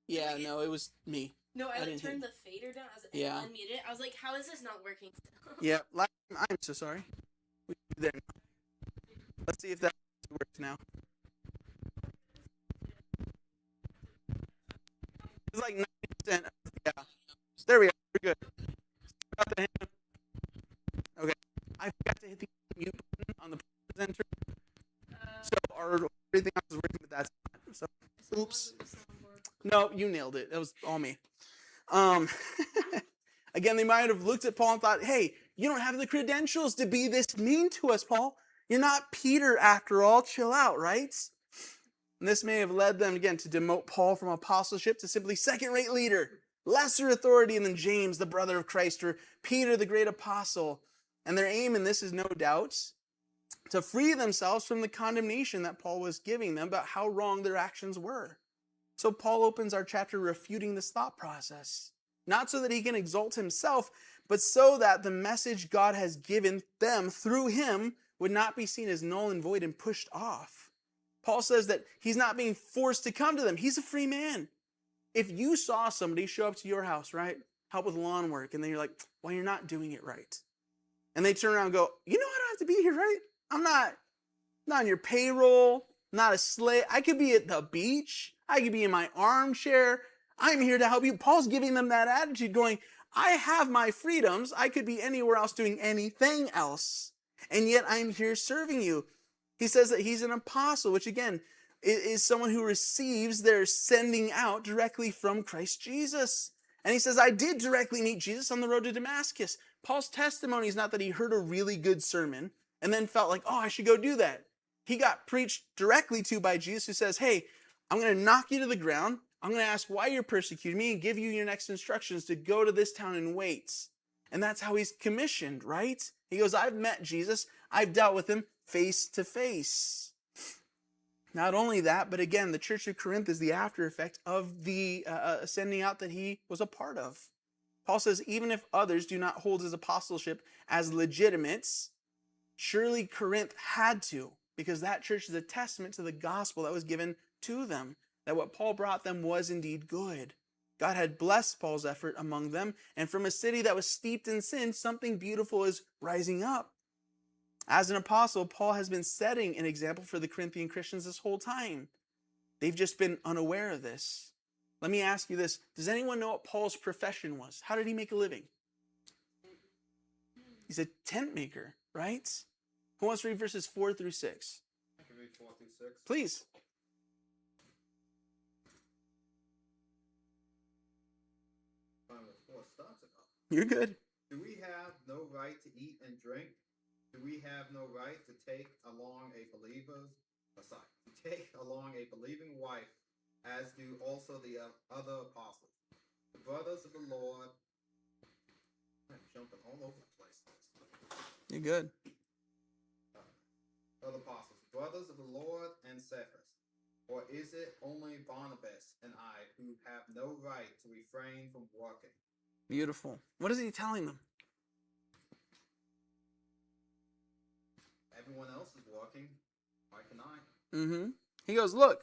Yeah, no, it was me. No, I turned the fader down. And unmuted it. I was like, how is this not working? Yeah, I'm so sorry. There. Let's see if that works now. It's like 90%. Yeah. There we go. We're good. Okay. I forgot to hit the mute button on the presenter. So everything else is working, but that's not. So, oops. No, you nailed it. That was all me. Again, they might have looked at Paul and thought, hey, you don't have the credentials to be this mean to us, Paul. You're not Peter after all. Chill out, right? And this may have led them, again, to demote Paul from apostleship to simply second-rate leader, lesser authority than James, the brother of Christ, or Peter, the great apostle. And their aim in this is no doubt to free themselves from the condemnation that Paul was giving them about how wrong their actions were. So Paul opens our chapter refuting this thought process, not so that he can exalt himself, but so that the message God has given them through him would not be seen as null and void and pushed off. Paul says that he's not being forced to come to them. He's a free man. If you saw somebody show up to your house, right, help with lawn work, and then you're like, well, you're not doing it right. And they turn around and go, you know I don't have to be here, right? I'm not on your payroll, not a slave. I could be at the beach. I could be in my armchair. I'm here to help you. Paul's giving them that attitude going, I have my freedoms. I could be anywhere else doing anything else. And yet I'm here serving you. He says that he's an apostle, which again is someone who receives their sending out directly from Christ Jesus. And he says, I did directly meet Jesus on the road to Damascus. Paul's testimony is not that he heard a really good sermon and then felt like, oh, I should go do that. He got preached directly to by Jesus, who says, hey, I'm going to knock you to the ground. I'm going to ask why you're persecuting me and give you your next instructions to go to this town and wait. And that's how he's commissioned, right? He goes, I've met Jesus. I've dealt with him face to face. Not only that, but again, the church of Corinth is the after effect of the sending out that he was a part of. Paul says, even if others do not hold his apostleship as legitimate, surely Corinth had to, because that church is a testament to the gospel that was given to them, that what Paul brought them was indeed good. God had blessed Paul's effort among them, and from a city that was steeped in sin, something beautiful is rising up. As an apostle, Paul has been setting an example for the Corinthian Christians this whole time. They've just been unaware of this. Let me ask you this. Does anyone know what Paul's profession was? How did he make a living? He's a tent maker, right? Who wants to read verses 4 through 6? I can read 4 through 6. Please. You're good. Do we have no right to eat and drink? Do we have no right to take along a believing wife, as do also the other apostles, the brothers of the Lord? I'm jumping all over the place. You're good. Other apostles, brothers of the Lord and Cephas, or is it only Barnabas and I who have no right to refrain from working? Beautiful. What is he telling them? Everyone else is working. Why can I? He goes, look,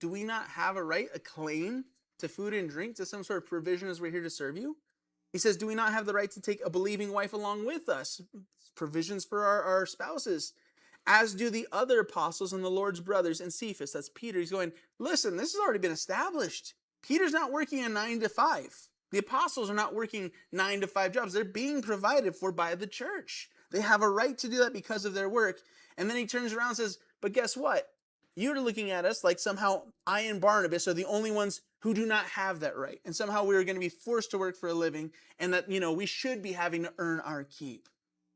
do we not have a right, a claim to food and drink, to some sort of provision as we're here to serve you? He says, do we not have the right to take a believing wife along with us? Provisions for our spouses. As do the other apostles and the Lord's brothers and Cephas. That's Peter. He's going, listen, this has already been established. Peter's not working a 9 to 5. The apostles are not working 9 to 5 jobs. They're being provided for by the church. They have a right to do that because of their work. And then he turns around and says, but guess what? You're looking at us like somehow I and Barnabas are the only ones who do not have that right. And somehow we're going to be forced to work for a living, and that, we should be having to earn our keep.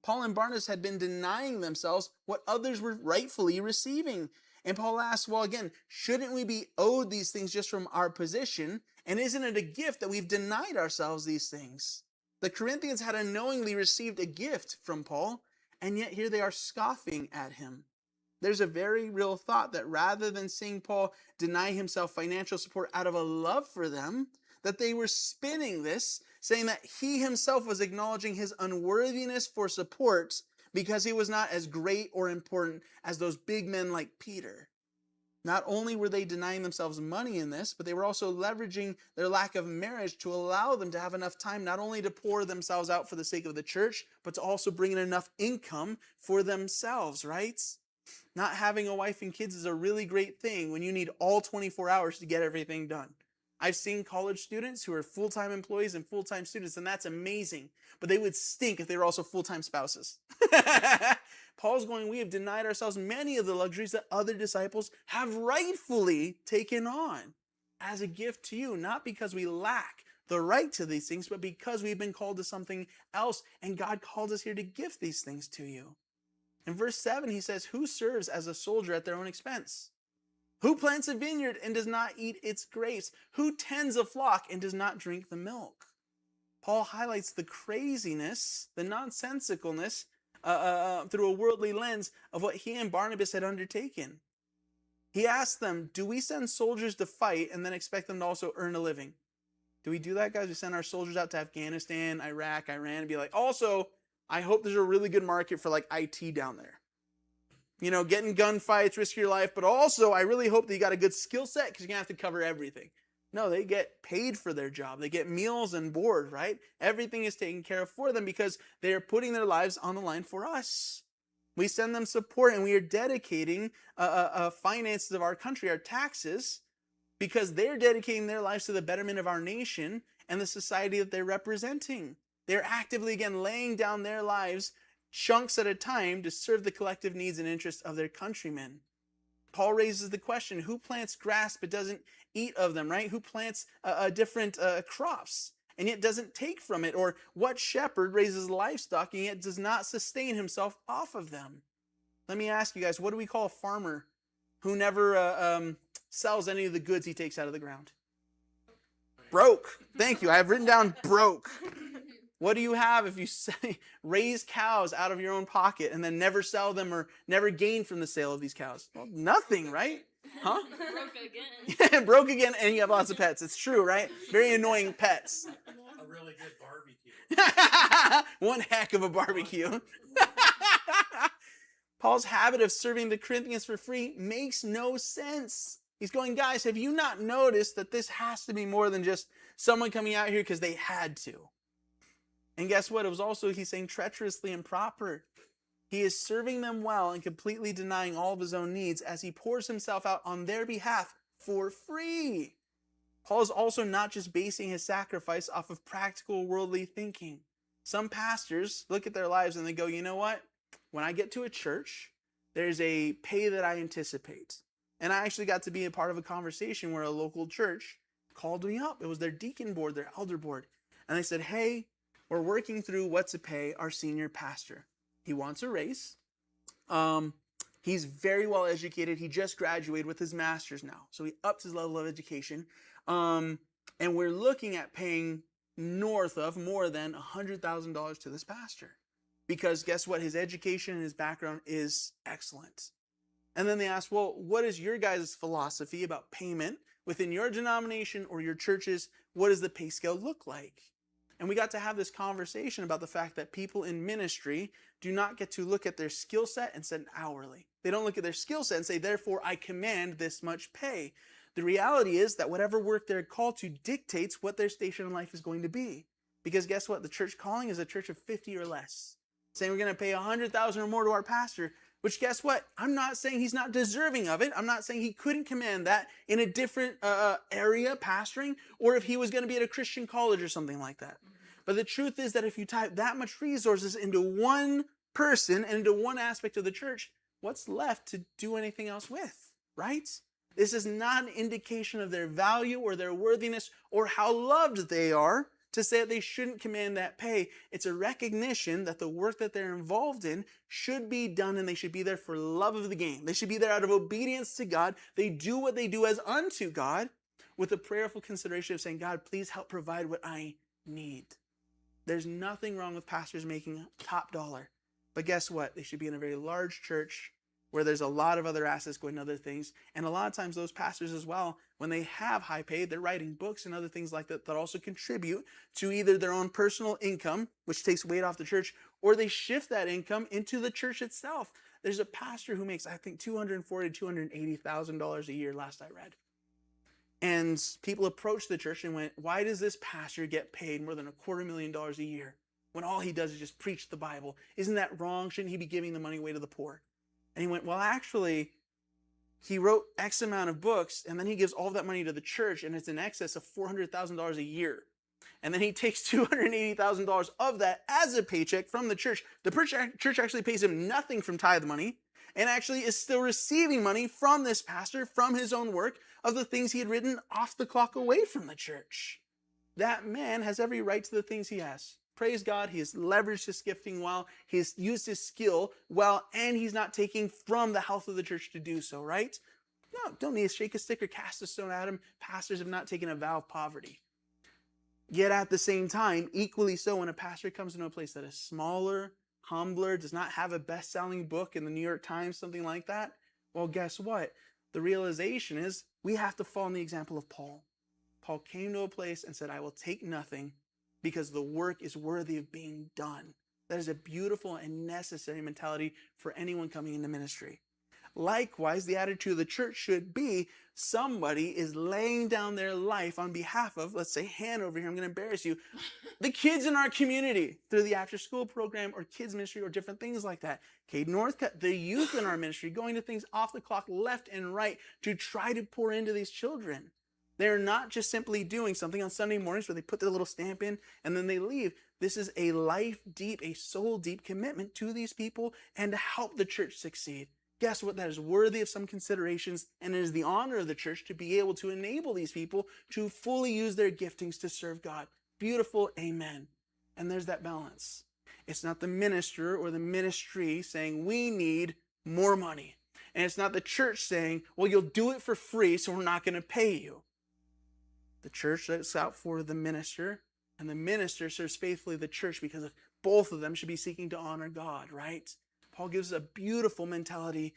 Paul and Barnabas had been denying themselves what others were rightfully receiving. And Paul asks, well, again, shouldn't we be owed these things just from our position? And isn't it a gift that we've denied ourselves these things? The Corinthians had unknowingly received a gift from Paul, and yet here they are scoffing at him. There's a very real thought that rather than seeing Paul deny himself financial support out of a love for them, that they were spinning this, saying that he himself was acknowledging his unworthiness for support because he was not as great or important as those big men like Peter. Not only were they denying themselves money in this, but they were also leveraging their lack of marriage to allow them to have enough time not only to pour themselves out for the sake of the church, but to also bring in enough income for themselves, right? Not having a wife and kids is a really great thing when you need all 24 hours to get everything done. I've seen college students who are full-time employees and full-time students, and that's amazing. But they would stink if they were also full-time spouses. Paul's going, we have denied ourselves many of the luxuries that other disciples have rightfully taken on as a gift to you, not because we lack the right to these things, but because we've been called to something else, and God called us here to gift these things to you. In verse 7, he says, who serves as a soldier at their own expense? Who plants a vineyard and does not eat its grapes? Who tends a flock and does not drink the milk? Paul highlights the craziness, the nonsensicalness, through a worldly lens of what he and Barnabas had undertaken. He asked them, do we send soldiers to fight and then expect them to also earn a living? Do we do that, guys? We send our soldiers out to Afghanistan, Iraq, Iran, and be like, also, I hope there's a really good market for like IT down there. You know, getting gunfights, risk your life, but also I really hope that you got a good skill set because you're going to have to cover everything. No, they get paid for their job. They get meals and board, right? Everything is taken care of for them because they are putting their lives on the line for us. We send them support and we are dedicating finances of our country, our taxes, because they're dedicating their lives to the betterment of our nation and the society that they're representing. They're actively, again, laying down their lives chunks at a time to serve the collective needs and interests of their countrymen. Paul raises the question, who plants grass but doesn't eat of them, right? Who plants different crops and yet doesn't take from it? Or what shepherd raises livestock and yet does not sustain himself off of them? Let me ask you guys, what do we call a farmer who never sells any of the goods he takes out of the ground? Broke. Thank you. I have written down broke. What do you have if you say, raise cows out of your own pocket and then never sell them or never gain from the sale of these cows? Well, nothing, right? Huh? Broke again. Broke again, and you have lots of pets. It's true, right? Very annoying pets. A really good barbecue. One heck of a barbecue. Paul's habit of serving the Corinthians for free makes no sense. He's going, guys, have you not noticed that this has to be more than just someone coming out here because they had to? And guess what? It was also, he's saying, treacherously improper. He is serving them well and completely denying all of his own needs as he pours himself out on their behalf for free. Paul is also not just basing his sacrifice off of practical worldly thinking. Some pastors look at their lives and they go, you know what? When I get to a church, there's a pay that I anticipate. And I actually got to be a part of a conversation where a local church called me up. It was their deacon board, their elder board. And they said, hey, we're working through what to pay our senior pastor. He wants a raise. He's very well educated. He just graduated with his master's now. So he upped his level of education. And we're looking at paying north of more than $100,000 to this pastor. Because guess what? His education and his background is excellent. And then they asked, well, what is your guys' philosophy about payment within your denomination or your churches? What does the pay scale look like? And we got to have this conversation about the fact that people in ministry do not get to look at their skill set and set hourly. They don't look at their skill set and say, therefore, I command this much pay. The reality is that whatever work they're called to dictates what their station in life is going to be. Because guess what? The church calling is a church of 50 or less. Saying we're going to pay $100,000 or more to our pastor, which guess what? I'm not saying he's not deserving of it. I'm not saying he couldn't command that in a different area, pastoring, or if he was going to be at a Christian college or something like that. But the truth is that if you type that much resources into one person and into one aspect of the church, what's left to do anything else with, right? This is not an indication of their value or their worthiness or how loved they are to say that they shouldn't command that pay. It's a recognition that the work that they're involved in should be done and they should be there for love of the game. They should be there out of obedience to God. They do what they do as unto God with a prayerful consideration of saying, God, please help provide what I need. There's nothing wrong with pastors making top dollar. But guess what? They should be in a very large church where there's a lot of other assets going to other things. And a lot of times those pastors as well, when they have high pay, they're writing books and other things like that that also contribute to either their own personal income, which takes weight off the church, or they shift that income into the church itself. There's a pastor who makes, I think, $240,000 to $280,000 a year, last I read. And people approached the church and went, why does this pastor get paid more than $250,000 a year when all he does is just preach the Bible? Isn't that wrong? Shouldn't he be giving the money away to the poor? And he went, well, actually, he wrote X amount of books, and then he gives all of that money to the church, and it's in excess of $400,000 a year. And then he takes $280,000 of that as a paycheck from the church. The church actually pays him nothing from tithe money, and actually is still receiving money from this pastor, from his own work, of the things he had written off the clock away from the church. That man has every right to the things he has. Praise God, he has leveraged his gifting well, he's used his skill well, and he's not taking from the health of the church to do so, right? No, don't need to shake a stick or cast a stone at him. Pastors have not taken a vow of poverty. Yet at the same time, equally so, when a pastor comes into a place that is smaller, humbler, does not have a best-selling book in the New York Times, something like that, well, guess what? The realization is we have to follow in the example of Paul. Paul came to a place and said, I will take nothing because the work is worthy of being done. That is a beautiful and necessary mentality for anyone coming into ministry. Likewise, the attitude of the church should be somebody is laying down their life on behalf of, let's say, Hannah over here, I'm going to embarrass you, the kids in our community through the after-school program or kids ministry or different things like that. Cade Northcutt, the youth in our ministry, going to things off the clock left and right to try to pour into these children. They're not just simply doing something on Sunday mornings where they put their little stamp in and then they leave. This is a life-deep, a soul-deep commitment to these people and to help the church succeed. Guess what? That is worthy of some considerations, and it is the honor of the church to be able to enable these people to fully use their giftings to serve God. Beautiful, amen. And there's that balance. It's not the minister or the ministry saying, we need more money. And it's not the church saying, well, you'll do it for free, so we're not going to pay you. The church looks out for the minister, and the minister serves faithfully the church because both of them should be seeking to honor God, right? Paul gives a beautiful mentality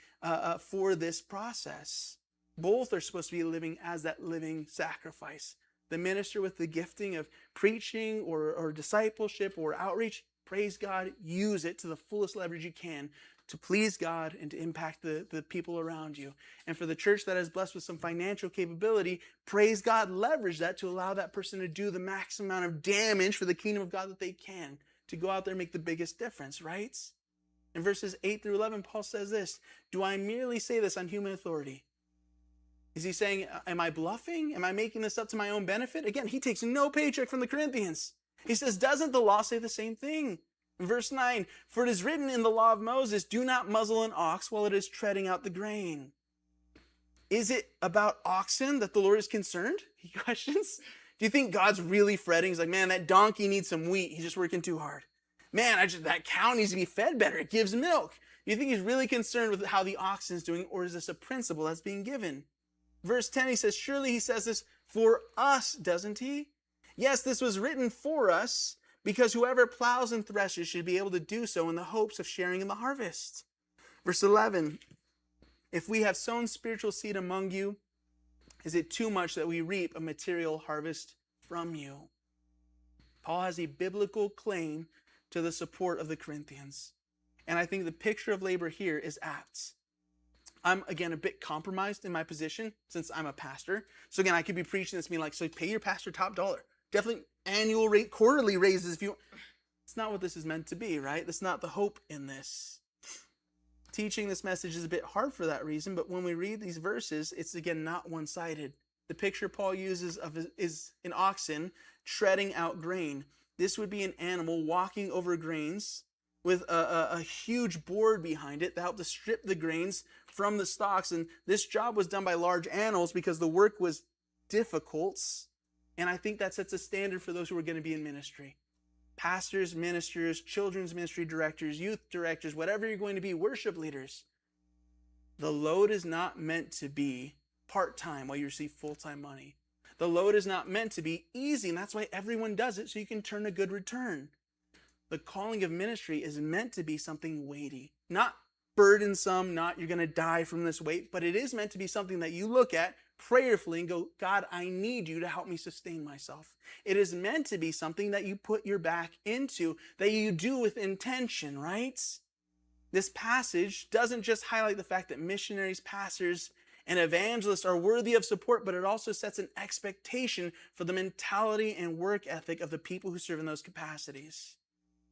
for this process. Both are supposed to be living as that living sacrifice. The minister with the gifting of preaching or discipleship or outreach, praise God, use it to the fullest leverage you can to please God and to impact the people around you. And for the church that is blessed with some financial capability, praise God, leverage that to allow that person to do the maximum amount of damage for the kingdom of God that they can, to go out there and make the biggest difference, right? In verses 8 through 11, Paul says this, do I merely say this on human authority? Is he saying, am I bluffing? Am I making this up to my own benefit? Again, he takes no paycheck from the Corinthians. He says, doesn't the law say the same thing? In verse 9, for it is written in the law of Moses, do not muzzle an ox while it is treading out the grain. Is it about oxen that the Lord is concerned? He questions. Do you think God's really fretting? He's like, man, that donkey needs some wheat. He's just working too hard. Man, that cow needs to be fed better. It gives milk. You think he's really concerned with how the oxen is doing, or is this a principle that's being given? Verse 10, he says, surely he says this for us, doesn't he? Yes, this was written for us, because whoever plows and threshes should be able to do so in the hopes of sharing in the harvest. Verse 11, if we have sown spiritual seed among you, is it too much that we reap a material harvest from you? Paul has a biblical claim to the support of the Corinthians. And I think the picture of labor here is apt. I'm, again, a bit compromised in my position since I'm a pastor. So again, I could be preaching this, being like, so pay your pastor top dollar. Definitely annual rate, quarterly raises if you... It's not what this is meant to be, right? That's not the hope in this. Teaching this message is a bit hard for that reason, but when we read these verses, it's again not one-sided. The picture Paul uses is an oxen treading out grain. This would be an animal walking over grains with a huge board behind it that helped to strip the grains from the stalks. And this job was done by large animals because the work was difficult. And I think that sets a standard for those who are going to be in ministry. Pastors, ministers, children's ministry directors, youth directors, whatever you're going to be, worship leaders. The load is not meant to be part-time while you receive full-time money. The load is not meant to be easy, and that's why everyone does it, so you can turn a good return. The calling of ministry is meant to be something weighty, not burdensome, not you're going to die from this weight, but it is meant to be something that you look at prayerfully and go, God, I need you to help me sustain myself. It is meant to be something that you put your back into, that you do with intention, right? This passage doesn't just highlight the fact that missionaries, pastors, and evangelists are worthy of support, but it also sets an expectation for the mentality and work ethic of the people who serve in those capacities.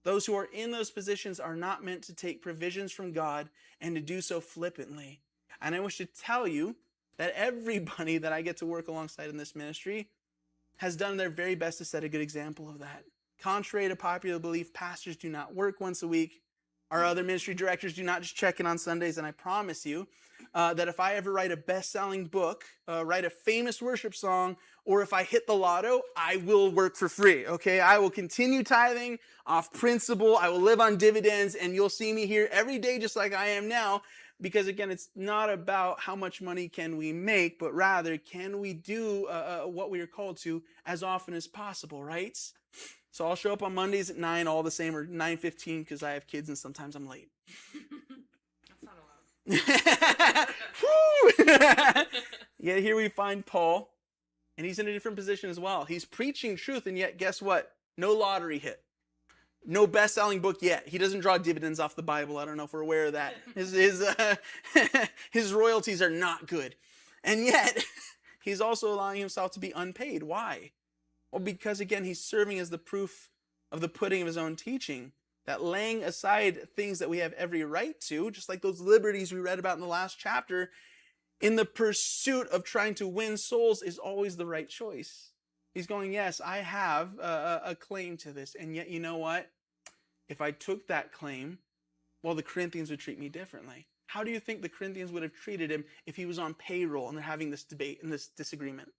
Those who are in those positions are not meant to take provisions from God and to do so flippantly. And I wish to tell you that everybody that I get to work alongside in this ministry has done their very best to set a good example of that. Contrary to popular belief, pastors do not work once a week. Our other ministry directors do not just check in on Sundays, and I promise you that if I ever write a best-selling book, write a famous worship song, or if I hit the lotto, I will work for free, okay? I will continue tithing off principle. I will live on dividends, and you'll see me here every day just like I am now, because again, it's not about how much money can we make, but rather, can we do what we are called to as often as possible, right? So I'll show up on Mondays at 9, all the same, or 9:15, because I have kids and sometimes I'm late. That's not allowed. Yet here we find Paul, and he's in a different position as well. He's preaching truth, and yet guess what? No lottery hit. No best-selling book yet. He doesn't draw dividends off the Bible. I don't know if we're aware of that. His royalties are not good. And yet, he's also allowing himself to be unpaid. Why? Well, because again, he's serving as the proof of the pudding of his own teaching, that laying aside things that we have every right to, just like those liberties we read about in the last chapter, in the pursuit of trying to win souls is always the right choice. He's going, yes, I have a claim to this, and yet you know what? If I took that claim, well, the Corinthians would treat me differently. How do you think the Corinthians would have treated him if he was on payroll and they're having this debate and this disagreement?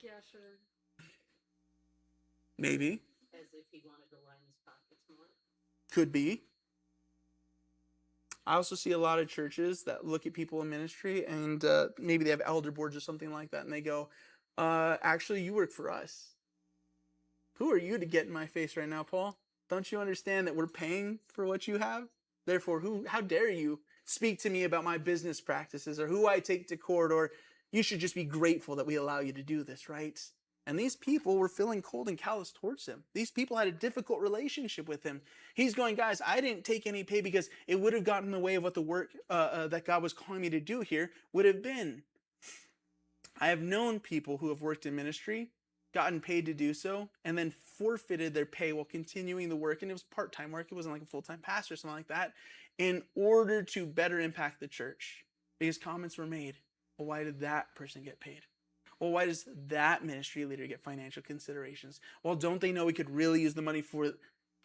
Yeah, sure. Maybe. As if he wanted to line his pockets more. Could be. I also see a lot of churches that look at people in ministry and maybe they have elder boards or something like that, and they go, actually, you work for us. Who are you to get in my face right now, Paul? Don't you understand that we're paying for what you have? Therefore, how dare you speak to me about my business practices or who I take to court, or you should just be grateful that we allow you to do this, right? And these people were feeling cold and callous towards him. These people had a difficult relationship with him. He's going, guys, I didn't take any pay because it would have gotten in the way of what the work that God was calling me to do here would have been. I have known people who have worked in ministry, gotten paid to do so, and then forfeited their pay while continuing the work. And it was part-time work. It wasn't like a full-time pastor or something like that, in order to better impact the church. Because comments were made. Well, why did that person get paid? Well, why does that ministry leader get financial considerations? Well, don't they know we could really use the money for it?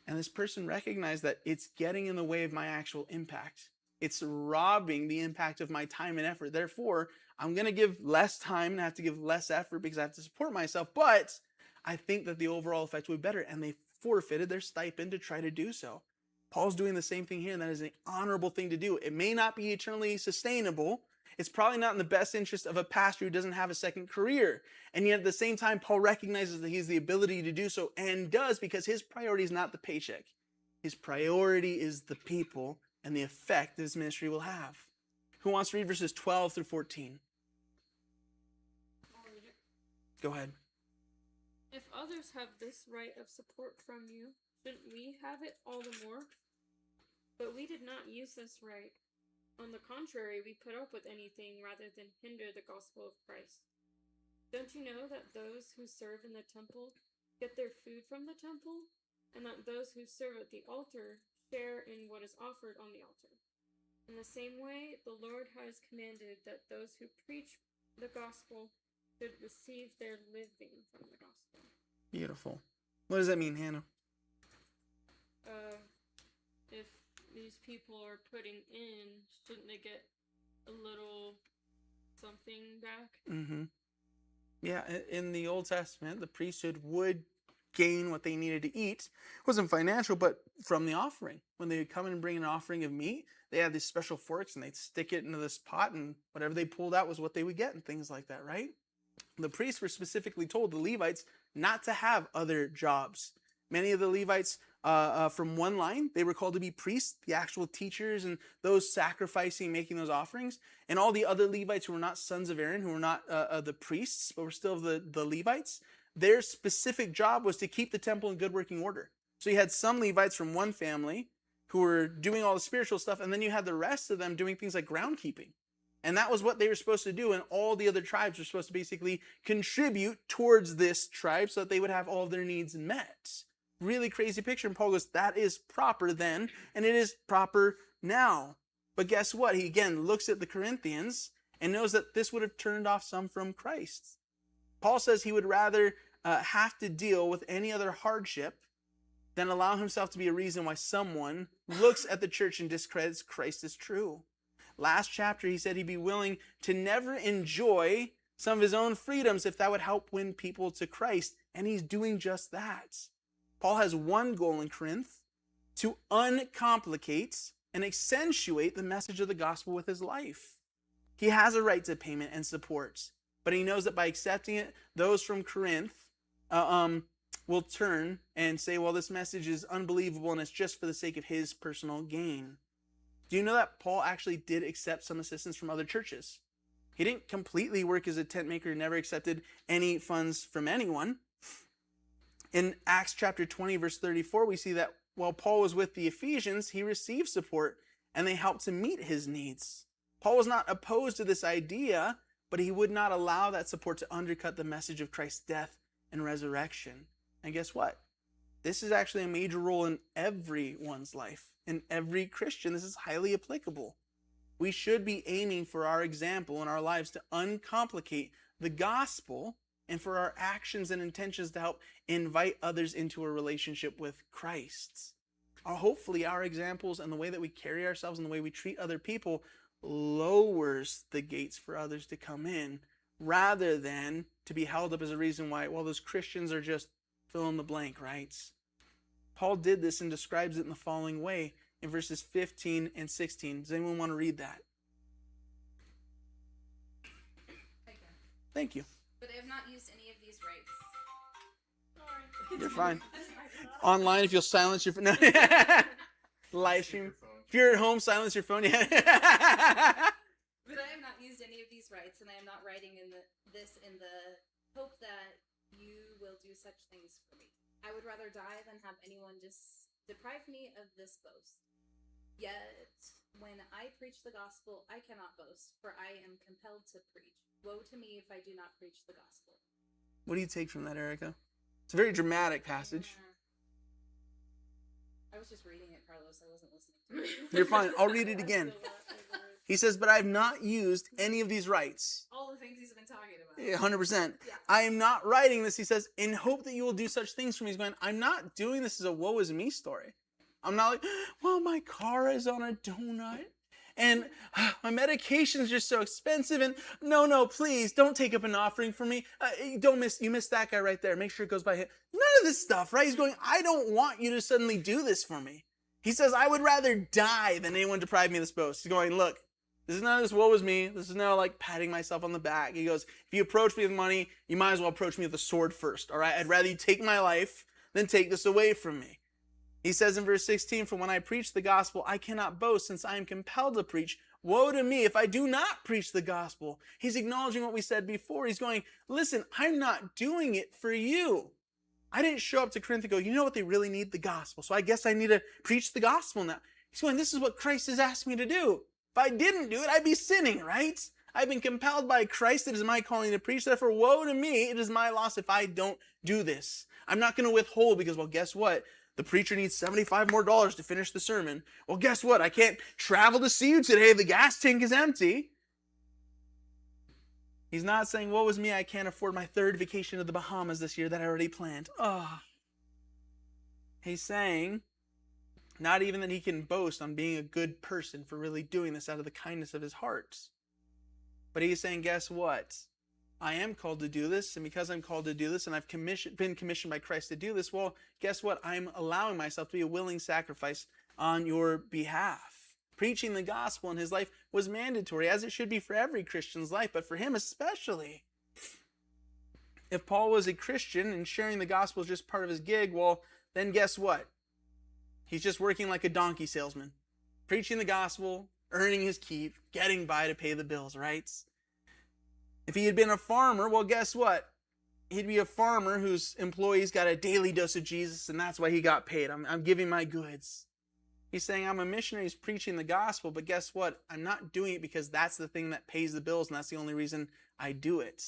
And this person recognized that it's getting in the way of my actual impact. It's robbing the impact of my time and effort. Therefore, I'm going to give less time and have to give less effort because I have to support myself. But I think that the overall effect would be better. And they forfeited their stipend to try to do so. Paul's doing the same thing here, and that is an honorable thing to do. It may not be eternally sustainable. It's probably not in the best interest of a pastor who doesn't have a second career. And yet at the same time, Paul recognizes that he has the ability to do so and does, because his priority is not the paycheck. His priority is the people and the effect that his ministry will have. Who wants to read verses 12 through 14? I'll read it. Go ahead. If others have this right of support from you, shouldn't we have it all the more? But we did not use this right. On the contrary, we put up with anything rather than hinder the gospel of Christ. Don't you know that those who serve in the temple get their food from the temple, and that those who serve at the altar share in what is offered on the altar? In the same way, the Lord has commanded that those who preach the gospel should receive their living from the gospel. Beautiful. What does that mean, Hannah? If these people are putting in, shouldn't they get a little something back? Mm-hmm. Yeah, in the Old Testament, the priesthood would gain what they needed to eat. It wasn't financial, but from the offering. When they would come in and bring an offering of meat, they had these special forks and they'd stick it into this pot, and whatever they pulled out was what they would get, and things like that, right? The priests were specifically told, the Levites, not to have other jobs. Many of the Levites from one line, they were called to be priests, the actual teachers and those sacrificing, making those offerings. And all the other Levites who were not sons of Aaron, who were not the priests, but were still the Levites, their specific job was to keep the temple in good working order. So you had some Levites from one family who were doing all the spiritual stuff, and then you had the rest of them doing things like groundkeeping. And that was what they were supposed to do, and all the other tribes were supposed to basically contribute towards this tribe so that they would have all of their needs met. Really crazy picture. And Paul goes, that is proper then, and it is proper now. But guess what? He again looks at the Corinthians and knows that this would have turned off some from Christ. Paul says he would rather have to deal with any other hardship than allow himself to be a reason why someone looks at the church and discredits Christ as true. Last chapter, he said he'd be willing to never enjoy some of his own freedoms if that would help win people to Christ. And he's doing just that. Paul has one goal in Corinth: to uncomplicate and accentuate the message of the gospel with his life. He has a right to payment and support, but he knows that by accepting it, those from Corinth will turn and say, well, this message is unbelievable and it's just for the sake of his personal gain. Do you know that Paul actually did accept some assistance from other churches? He didn't completely work as a tent maker, never accepted any funds from anyone. In Acts chapter 20, verse 34, we see that while Paul was with the Ephesians, he received support and they helped to meet his needs. Paul was not opposed to this idea, but he would not allow that support to undercut the message of Christ's death and resurrection. And guess what? This is actually a major role in everyone's life. In every Christian, this is highly applicable. We should be aiming for our example in our lives to uncomplicate the gospel and for our actions and intentions to help invite others into a relationship with Christ. Hopefully our examples and the way that we carry ourselves and the way we treat other people lowers the gates for others to come in, rather than to be held up as a reason why, well, those Christians are just fill in the blank, right? Paul did this and describes it in the following way in verses 15 and 16. Does anyone want to read that? I can. Thank you. But I have not used any of these rights. Sorry. You're fine. Online, if you'll silence your phone. No. Live stream. If you're at home, silence your phone. Yeah. But I have not used any of these rights, and I am not writing this in the hope that you will do such things for me. I would rather die than have anyone just deprive me of this boast. Yet, when I preach the gospel, I cannot boast, for I am compelled to preach. Woe to me if I do not preach the gospel. What do you take from that, Erica? It's a very dramatic passage. I was just reading it, Carlos. I wasn't listening to it. You're fine. I'll read it again. He says, but I have not used any of these rights. All the things he's been talking about. 100%. Yeah. I am not writing this, he says, in hope that you will do such things for me. He's going, I'm not doing this as a woe is me story. I'm not like, well, my car is on a donut and my medication's just so expensive. And no, please don't take up an offering for me. You missed that guy right there. Make sure it goes by him. None of this stuff, right? He's going, I don't want you to suddenly do this for me. He says, I would rather die than anyone deprive me of this boast. He's going, look, this is none of this woe is me. This is no like patting myself on the back. He goes, if you approach me with money, you might as well approach me with a sword first. All right. I'd rather you take my life than take this away from me. He says in verse 16, for when I preach the gospel, I cannot boast since I am compelled to preach. Woe to me if I do not preach the gospel. He's acknowledging what we said before. He's going, listen, I'm not doing it for you. I didn't show up to Corinth and go, you know what they really need? The gospel. So I guess I need to preach the gospel now. He's going, this is what Christ has asked me to do. If I didn't do it, I'd be sinning, right? I've been compelled by Christ. It is my calling to preach. Therefore, woe to me. It is my loss if I don't do this. I'm not going to withhold because, well, guess what? The preacher needs $75 more to finish the sermon. Well, guess what? I can't travel to see you today. The gas tank is empty. He's not saying, woe is me. I can't afford my third vacation to the Bahamas this year that I already planned. He's saying, not even that he can boast on being a good person for really doing this out of the kindness of his heart. But he's saying, guess what? I am called to do this, and because I'm called to do this, and I've been commissioned by Christ to do this, well, guess what? I'm allowing myself to be a willing sacrifice on your behalf. Preaching the gospel in his life was mandatory, as it should be for every Christian's life, but for him especially. If Paul was a Christian and sharing the gospel is just part of his gig, well, then guess what? He's just working like a donkey salesman, preaching the gospel, earning his keep, getting by to pay the bills, right? If he had been a farmer, well, guess what? He'd be a farmer whose employees got a daily dose of Jesus, and that's why he got paid. I'm giving my goods. He's saying, I'm a missionary who's preaching the gospel, but guess what? I'm not doing it because that's the thing that pays the bills and that's the only reason I do it.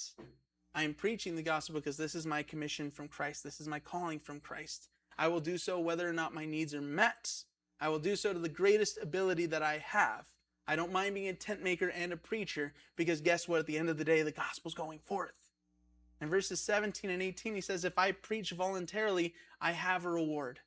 I'm preaching the gospel because this is my commission from Christ. This is my calling from Christ. I will do so whether or not my needs are met. I will do so to the greatest ability that I have. I don't mind being a tent maker and a preacher because guess what? At the end of the day, the gospel's going forth. In verses 17 and 18, he says, if I preach voluntarily, I have a reward.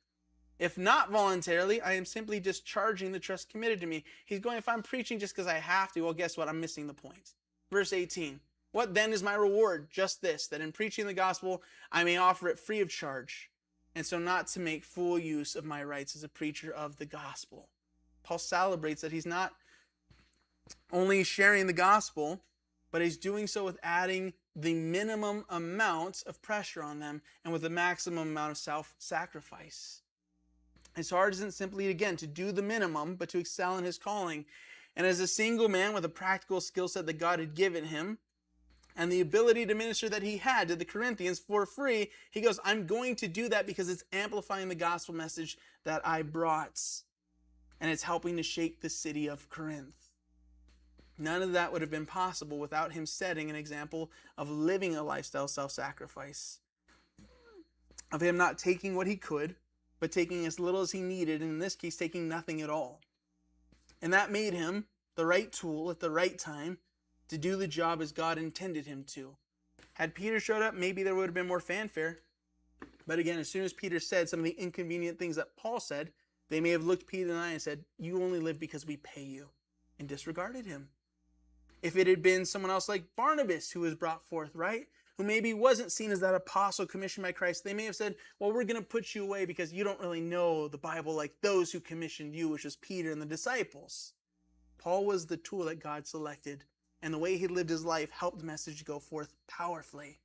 If not voluntarily, I am simply discharging the trust committed to me. He's going, if I'm preaching just because I have to, well, guess what? I'm missing the point. Verse 18, what then is my reward? Just this, that in preaching the gospel, I may offer it free of charge, and so not to make full use of my rights as a preacher of the gospel. Paul celebrates that he's not only sharing the gospel, but he's doing so with adding the minimum amount of pressure on them and with the maximum amount of self-sacrifice. His heart isn't simply, again, to do the minimum, but to excel in his calling. And as a single man with a practical skill set that God had given him and the ability to minister that he had to the Corinthians for free, he goes, I'm going to do that because it's amplifying the gospel message that I brought. And it's helping to shake the city of Corinth. None of that would have been possible without him setting an example of living a lifestyle of self-sacrifice. Of him not taking what he could, but taking as little as he needed, and in this case, taking nothing at all. And that made him the right tool at the right time to do the job as God intended him to. Had Peter showed up, maybe there would have been more fanfare. But again, as soon as Peter said some of the inconvenient things that Paul said, they may have looked Peter in the eye and said, you only live because we pay you, and disregarded him. If it had been someone else like Barnabas who was brought forth, right? Who maybe wasn't seen as that apostle commissioned by Christ, they may have said, well, we're going to put you away because you don't really know the Bible like those who commissioned you, which was Peter and the disciples. Paul was the tool that God selected, and the way he lived his life helped the message go forth powerfully.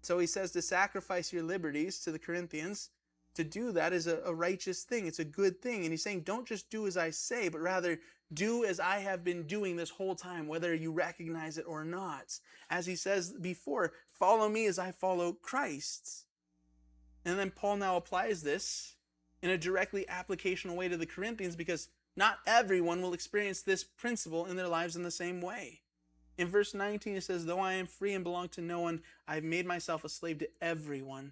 So he says to sacrifice your liberties to the Corinthians. To do that is a righteous thing. It's a good thing. And he's saying, don't just do as I say, but rather do as I have been doing this whole time, whether you recognize it or not. As he says before, follow me as I follow Christ. And then Paul now applies this in a directly applicational way to the Corinthians because not everyone will experience this principle in their lives in the same way. In verse 19, it says, though I am free and belong to no one, I have made myself a slave to everyone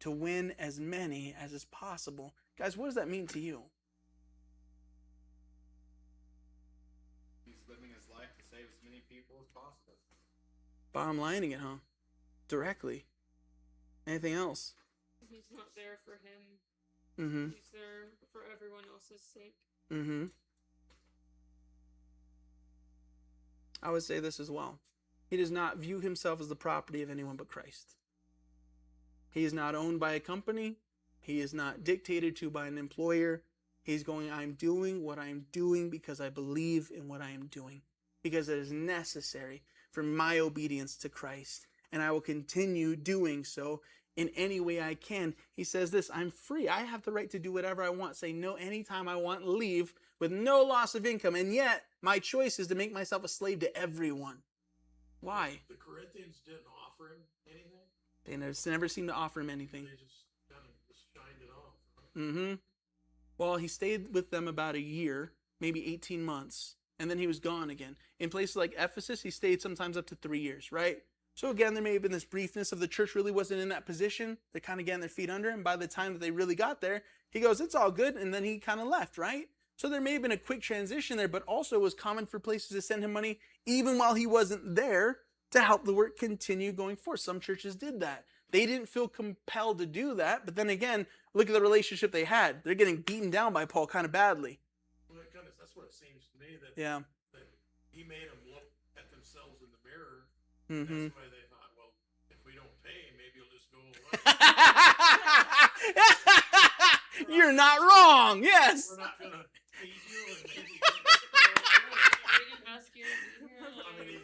to win as many as is possible. Guys, what does that mean to you? He's living his life to save as many people as possible. Bottom lining it, huh? Directly. Anything else? He's not there for him. Mm-hmm. He's there for everyone else's sake. Mm-hmm. I would say this as well. He does not view himself as the property of anyone but Christ. He is not owned by a company. He is not dictated to by an employer. He's going, I'm doing what I'm doing because I believe in what I am doing. Because it is necessary for my obedience to Christ. And I will continue doing so in any way I can. He says this, I'm free. I have the right to do whatever I want, say no anytime I want, leave with no loss of income. And yet, my choice is to make myself a slave to everyone. Why? The Corinthians didn't offer him anything. They never seemed to offer him anything. They just kind of just shined it off. Mm-hmm. Well, he stayed with them about a year, maybe 18 months, and then he was gone again. In places like Ephesus, he stayed sometimes up to 3 years, right? So again, there may have been this briefness of the church really wasn't in that position. They're kind of getting their feet under him. By the time that they really got there, he goes, it's all good, and then he kind of left, right? So there may have been a quick transition there, but also it was common for places to send him money even while he wasn't there to help the work continue going forth. Some churches did that. They didn't feel compelled to do that, but then again, look at the relationship they had. They're getting beaten down by Paul kind of badly. Well, that's what it seems to me that, Yeah. that he made them look at themselves in the mirror. Mm-hmm. That's why they thought, well, if we don't pay, maybe he'll just go away. You're not wrong. Yes. We're not going to feed you and maybe They didn't ask you. I mean,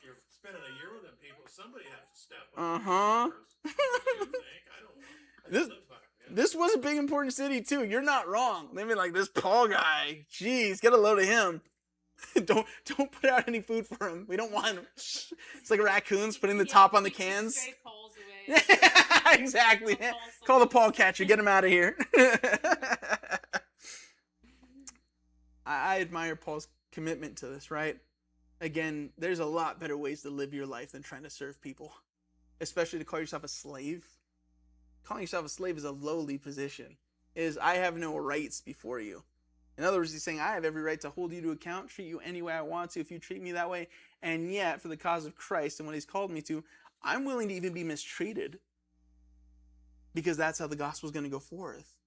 you're spending a year with them people. Somebody has to step up. Uh-huh. What do you think? I don't know. I This- live back then. This was a big important city too. You're not wrong. They mean like this Paul guy. Jeez, get a load of him. don't put out any food for him. We don't want him. It's like raccoons putting the top on the cans. Stray Pauls away. Exactly. Paul Call the Paul catcher. Get him out of here. I admire Paul's commitment to this, right? Again, there's a lot better ways to live your life than trying to serve people, especially to call yourself a slave. Calling yourself a slave is a lowly position. It is, I have no rights before you. In other words, he's saying, I have every right to hold you to account, treat you any way I want to if you treat me that way. And yet, for the cause of Christ and what he's called me to, I'm willing to even be mistreated because that's how the gospel is going to go forth.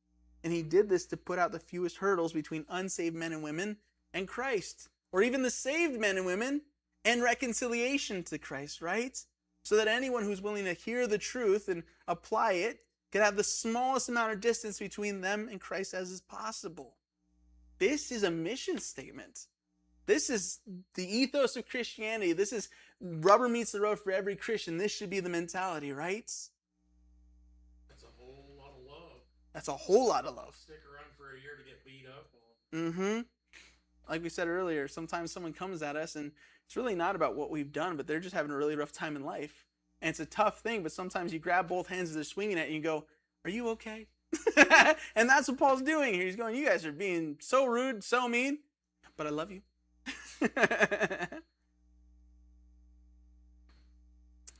And he did this to put out the fewest hurdles between unsaved men and women and Christ, or even the saved men and women and reconciliation to Christ, right? So that anyone who's willing to hear the truth and apply it could have the smallest amount of distance between them and Christ as is possible. This is a mission statement. This is the ethos of Christianity. This is rubber meets the road for every Christian. This should be the mentality, right? That's a whole lot of love. That's a whole lot of love. Stick around for a year to get beat up Mm-hmm. Like we said earlier, sometimes someone comes at us and it's really not about what we've done, but they're just having a really rough time in life. And it's a tough thing, but sometimes you grab both hands as they're swinging at you and go, are you okay? And that's what Paul's doing here. He's going, you guys are being so rude, so mean, but I love you.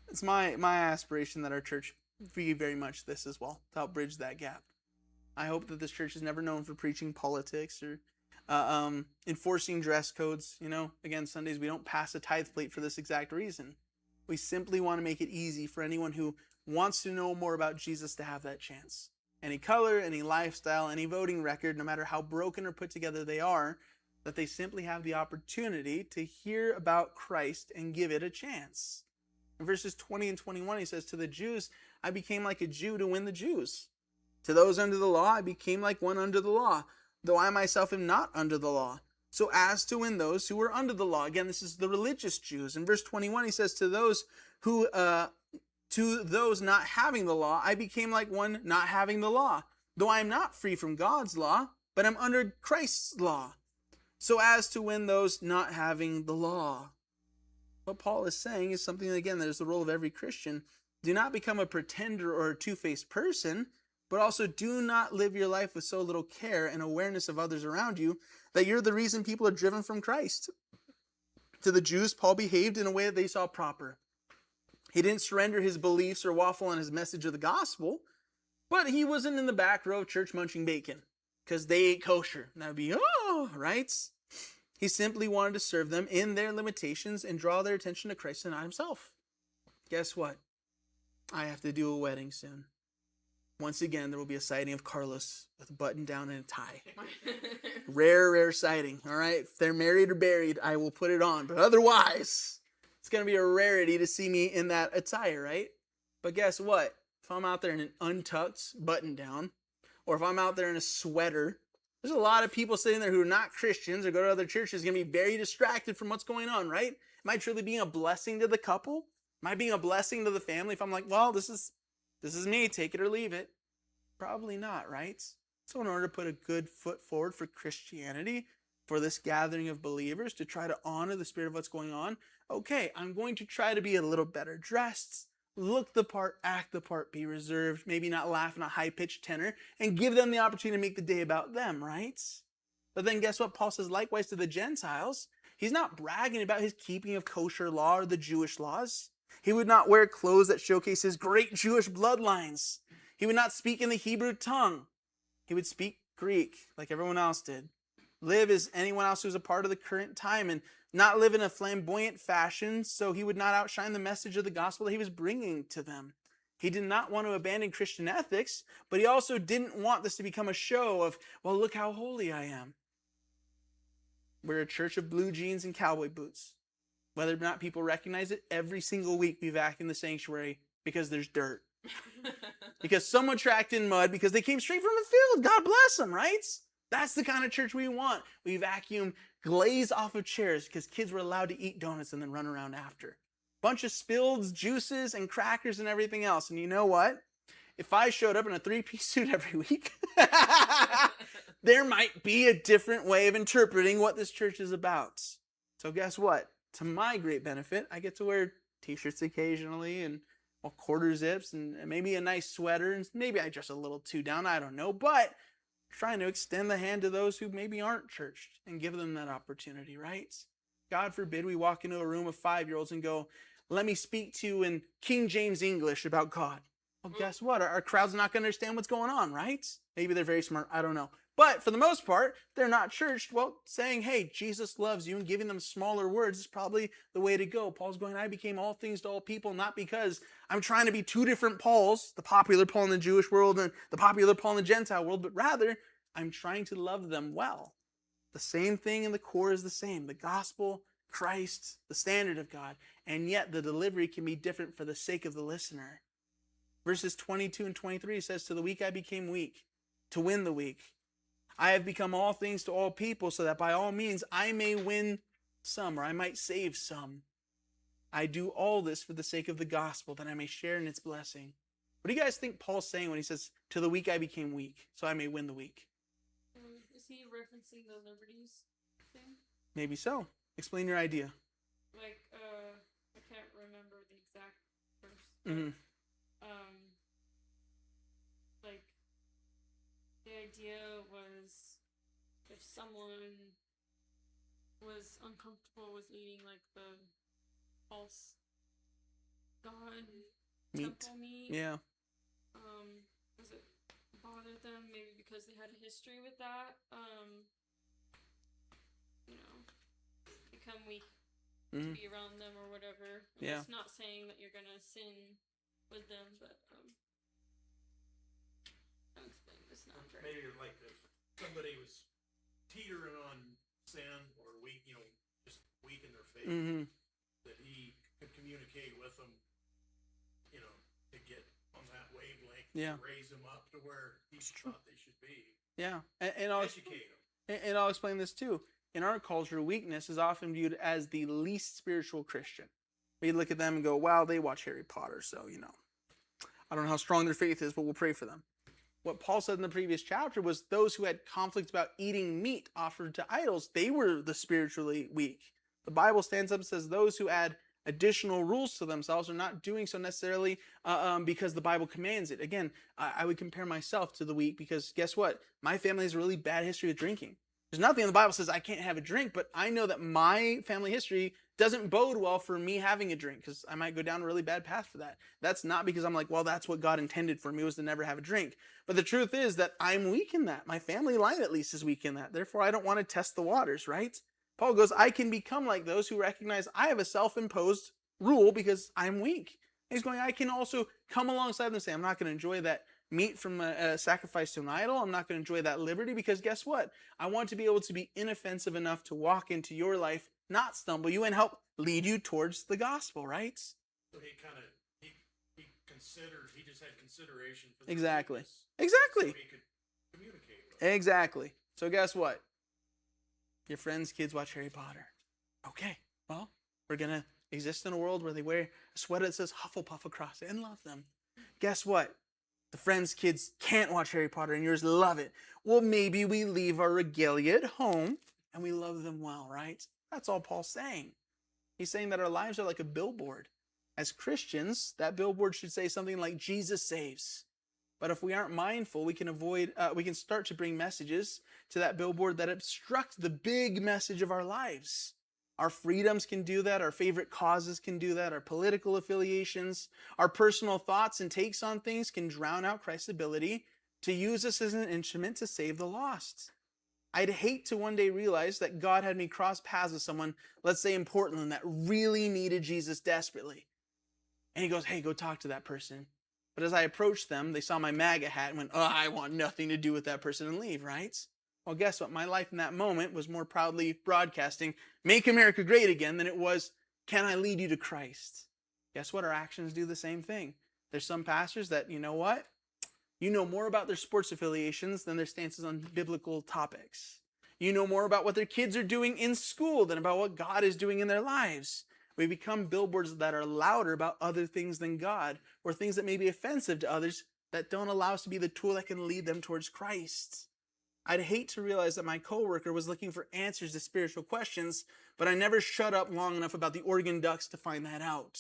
It's my aspiration that our church be very much this as well, to help bridge that gap. I hope that this church is never known for preaching politics or enforcing dress codes. You know, again, Sundays we don't pass a tithe plate for this exact reason. We simply want to make it easy for anyone who wants to know more about Jesus to have that chance. Any color, any lifestyle, any voting record, no matter how broken or put together they are, that they simply have the opportunity to hear about Christ and give it a chance. In verses 20 and 21, he says, to the Jews, I became like a Jew to win the Jews. To those under the law, I became like one under the law, though I myself am not under the law, so as to win those who were under the law. Again, this is the religious Jews. In verse 21, he says, to those not having the law, I became like one not having the law, though I am not free from God's law, but I'm under Christ's law, so as to win those not having the law. What Paul is saying is something, again, that is the role of every Christian. Do not become a pretender or a two-faced person, but also do not live your life with so little care and awareness of others around you that you're the reason people are driven from Christ. To the Jews, Paul behaved in a way that they saw proper. He didn't surrender his beliefs or waffle on his message of the gospel, but he wasn't in the back row of church munching bacon because they ate kosher. And that would be, right? He simply wanted to serve them in their limitations and draw their attention to Christ and not himself. Guess what? I have to do a wedding soon. Once again, there will be a sighting of Carlos with a button down and a tie. Rare sighting, all right? If they're married or buried, I will put it on. But otherwise, it's going to be a rarity to see me in that attire, right? But guess what? If I'm out there in an untucked button down, or if I'm out there in a sweater, there's a lot of people sitting there who are not Christians or go to other churches going to be very distracted from what's going on, right? Am I truly being a blessing to the couple? Am I being a blessing to the family if I'm like, well, this is me, take it or leave it? Probably not, right? So in order to put a good foot forward for Christianity, for this gathering of believers, to try to honor the spirit of what's going on, okay, I'm going to try to be a little better dressed, look the part, act the part, be reserved, maybe not laugh in a high-pitched tenor, and give them the opportunity to make the day about them, right? But then guess what? Paul says likewise to the Gentiles. He's not bragging about his keeping of kosher law or the Jewish laws. He would not wear clothes that showcase his great Jewish bloodlines. He would not speak in the Hebrew tongue. He would speak Greek like everyone else did. Live as anyone else who's a part of the current time and not live in a flamboyant fashion so he would not outshine the message of the gospel that he was bringing to them. He did not want to abandon Christian ethics, but he also didn't want this to become a show of, well, look how holy I am. We're a church of blue jeans and cowboy boots. Whether or not people recognize it, every single week we vacuum the sanctuary because there's dirt. Because someone tracked in mud because they came straight from the field. God bless them, right? That's the kind of church we want. We vacuum glaze off of chairs because kids were allowed to eat donuts and then run around after. Bunch of spilled juices and crackers and everything else. And you know what? If I showed up in a three-piece suit every week, there might be a different way of interpreting what this church is about. So guess what? To my great benefit, I get to wear t-shirts occasionally and quarter zips and maybe a nice sweater, and maybe I dress a little too down, I don't know, but trying to extend the hand to those who maybe aren't churched and give them that opportunity, right? God forbid we walk into a room of 5-year-olds and go, let me speak to you in King James English about God. Well, guess what? Our crowd's not going to understand what's going on, right? Maybe they're very smart. I don't know. But for the most part, they're not churched. Well, saying, hey, Jesus loves you and giving them smaller words is probably the way to go. Paul's going, I became all things to all people, not because I'm trying to be two different Pauls, the popular Paul in the Jewish world and the popular Paul in the Gentile world, but rather I'm trying to love them well. The same thing in the core is the same. The gospel, Christ, the standard of God, and yet the delivery can be different for the sake of the listener. Verses 22 and 23 says, to the weak I became weak, to win the weak. I have become all things to all people so that by all means I may win some, or I might save some. I do all this for the sake of the gospel, that I may share in its blessing. What do you guys think Paul's saying when he says, to the weak I became weak, so I may win the weak? Is he referencing the liberties thing? Maybe so. Explain your idea. Like, I can't remember the exact verse. Mm-hmm. Like, the idea was if someone was uncomfortable with eating, like, the false god temple meat. Yeah. Does it bother them? Maybe because they had a history with that. Become weak to be around them or whatever. Yeah. It's not saying that you're gonna sin with them, but I'm explaining this now. Maybe like if somebody was teetering on sin or weak, just weak in their faith, that he could communicate with them, to get on that wavelength, to raise them up to where he thought they should be. Yeah, and I'll educate them. And I'll explain this too. In our culture, weakness is often viewed as the least spiritual Christian. We look at them and go, wow, they watch Harry Potter, so, I don't know how strong their faith is, but we'll pray for them. What Paul said in the previous chapter was those who had conflict about eating meat offered to idols, they were the spiritually weak. The Bible stands up and says those who add additional rules to themselves are not doing so necessarily because the Bible commands it. Again, I would compare myself to the weak because guess what? My family has a really bad history of drinking. There's nothing in the Bible that says I can't have a drink, but I know that my family history doesn't bode well for me having a drink because I might go down a really bad path for that. That's not because I'm like, well, that's what God intended for me was to never have a drink. But the truth is that I'm weak in that. My family line at least is weak in that. Therefore, I don't want to test the waters, right? Paul goes, I can become like those who recognize I have a self-imposed rule because I'm weak. He's going, I can also come alongside them and say, I'm not going to enjoy that meat from a sacrifice to an idol. I'm not going to enjoy that liberty because guess what? I want to be able to be inoffensive enough to walk into your life, not stumble you, and help lead you towards the gospel, right? So he just had consideration for the Exactly. weakness, Exactly. so he could communicate with them. Exactly. So guess what? Your friends' kids watch Harry Potter. Okay, well, we're going to exist in a world where they wear a sweater that says Hufflepuff across it and love them. Guess what? The friends' kids can't watch Harry Potter and yours love it. Well, maybe we leave our regalia at home and we love them well, right? That's all Paul's saying. He's saying that our lives are like a billboard. As Christians, that billboard should say something like Jesus saves. But if we aren't mindful, we can start to bring messages to that billboard that obstruct the big message of our lives. Our freedoms can do that. Our favorite causes can do that. Our political affiliations, our personal thoughts and takes on things can drown out Christ's ability to use us as an instrument to save the lost. I'd hate to one day realize that God had me cross paths with someone, let's say in Portland, that really needed Jesus desperately. And he goes, hey, go talk to that person. But as I approached them, they saw my MAGA hat and went, oh, I want nothing to do with that person, and leave, right? Well, guess what? My life in that moment was more proudly broadcasting, make America great again, than it was, can I lead you to Christ? Guess what? Our actions do the same thing. There's some pastors that, you know what? You know more about their sports affiliations than their stances on biblical topics. You know more about what their kids are doing in school than about what God is doing in their lives. We become billboards that are louder about other things than God, or things that may be offensive to others that don't allow us to be the tool that can lead them towards Christ. I'd hate to realize that my coworker was looking for answers to spiritual questions, but I never shut up long enough about the Oregon Ducks to find that out.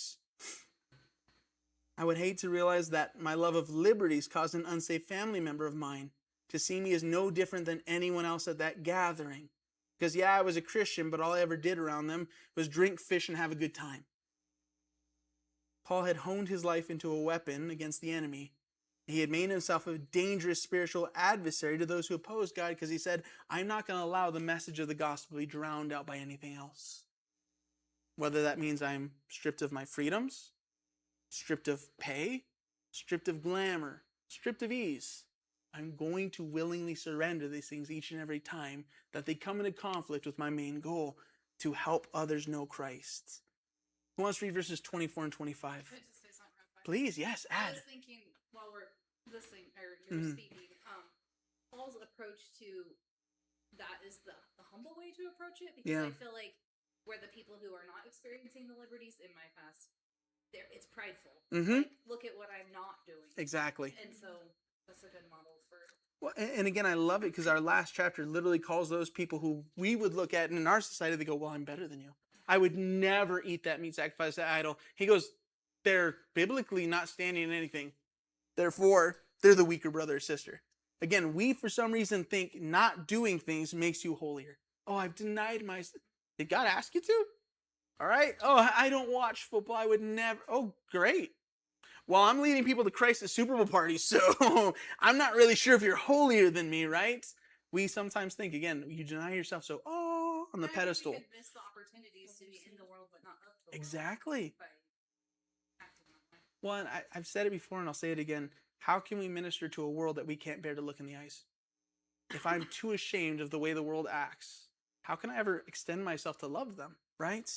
I would hate to realize that my love of liberties caused an unsafe family member of mine to see me as no different than anyone else at that gathering. Because, yeah, I was a Christian, but all I ever did around them was drink, fish, and have a good time. Paul had honed his life into a weapon against the enemy. He had made himself a dangerous spiritual adversary to those who opposed God because he said, I'm not going to allow the message of the gospel to be drowned out by anything else. Whether that means I'm stripped of my freedoms, stripped of pay, stripped of glamour, stripped of ease. I'm going to willingly surrender these things each and every time that they come into conflict with my main goal, to help others know Christ. Who wants to read verses 24 and 25? Can I just say something real quick? Please, yes, I add. was thinking while we're listening, or you're Mhm. speaking, Paul's approach to that is the humble way to approach it, because Yeah. I feel like where the people who are not experiencing the liberties in my past, it's prideful. Mm-hmm. Like, look at what I'm not doing. Exactly. And so that's a good model for. Well, and again, I love it because our last chapter literally calls those people who we would look at in our society, they go, well, I'm better than you. I would never eat that meat sacrificed to idol. He goes, they're biblically not standing in anything. Therefore, they're the weaker brother or sister. Again, we for some reason think not doing things makes you holier. Oh, I've denied myself. Did God ask you to? All right. Oh, I don't watch football. I would never. Oh, great. Well, I'm leading people to Christ at Super Bowl parties, so I'm not really sure if you're holier than me, right? We sometimes think, again, you deny yourself so, on the I think pedestal. We could miss the opportunities to be in the world, but not of the world. Exactly. By acting that way. Well, and I've said it before and I'll say it again. How can we minister to a world that we can't bear to look in the eyes? If I'm too ashamed of the way the world acts, how can I ever extend myself to love them, right?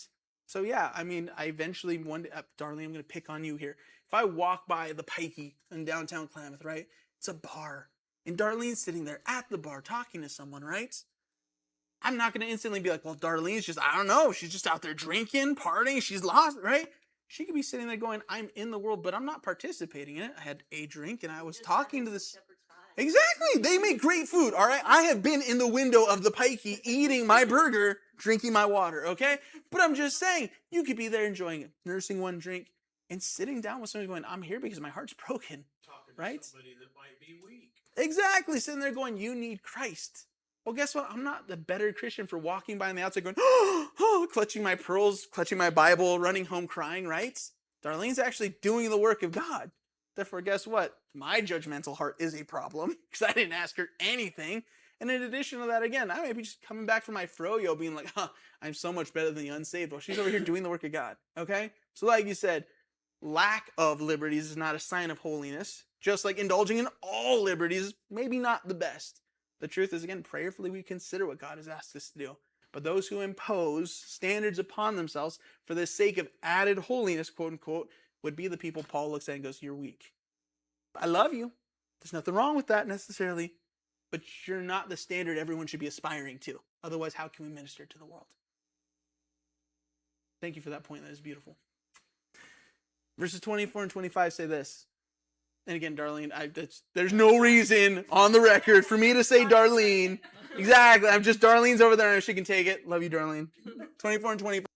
So yeah, I mean, I eventually one day, Darlene, I'm going to pick on you here. If I walk by the Pikey in downtown Klamath, right? It's a bar. And Darlene's sitting there at the bar talking to someone, right? I'm not going to instantly be like, well, Darlene's just, I don't know. She's just out there drinking, partying. She's lost, right? She could be sitting there going, I'm in the world, but I'm not participating in it. I had a drink and I was Just talking to having this. some shepherd's pie. Exactly. They make great food, all right? I have been in the window of the Pikey eating my burger, drinking my water, okay? But I'm just saying, you could be there enjoying it, nursing one drink, and sitting down with somebody going, I'm here because my heart's broken. Talking Right? to somebody that might be weak. Exactly. Sitting there going, you need Christ. Well, guess what? I'm not the better Christian for walking by on the outside going, oh, clutching my pearls, clutching my Bible, running home crying, right? Darlene's actually doing the work of God. Therefore, guess what? My judgmental heart is a problem because I didn't ask her anything. And in addition to that, again, I may be just coming back from my froyo being like, I'm so much better than the unsaved. Well, she's over here doing the work of God, okay? So like you said, lack of liberties is not a sign of holiness. Just like indulging in all liberties is maybe not the best. The truth is, again, prayerfully we consider what God has asked us to do. But those who impose standards upon themselves for the sake of added holiness, quote unquote, would be the people Paul looks at and goes, you're weak. I love you. There's nothing wrong with that necessarily. But you're not the standard everyone should be aspiring to. Otherwise, how can we minister to the world? Thank you for that point. That is beautiful. Verses 24 and 25 say this. And again, Darlene, there's no reason on the record for me to say Darlene. Exactly. I'm just, Darlene's over there and she can take it. Love you, Darlene. 24 and 25.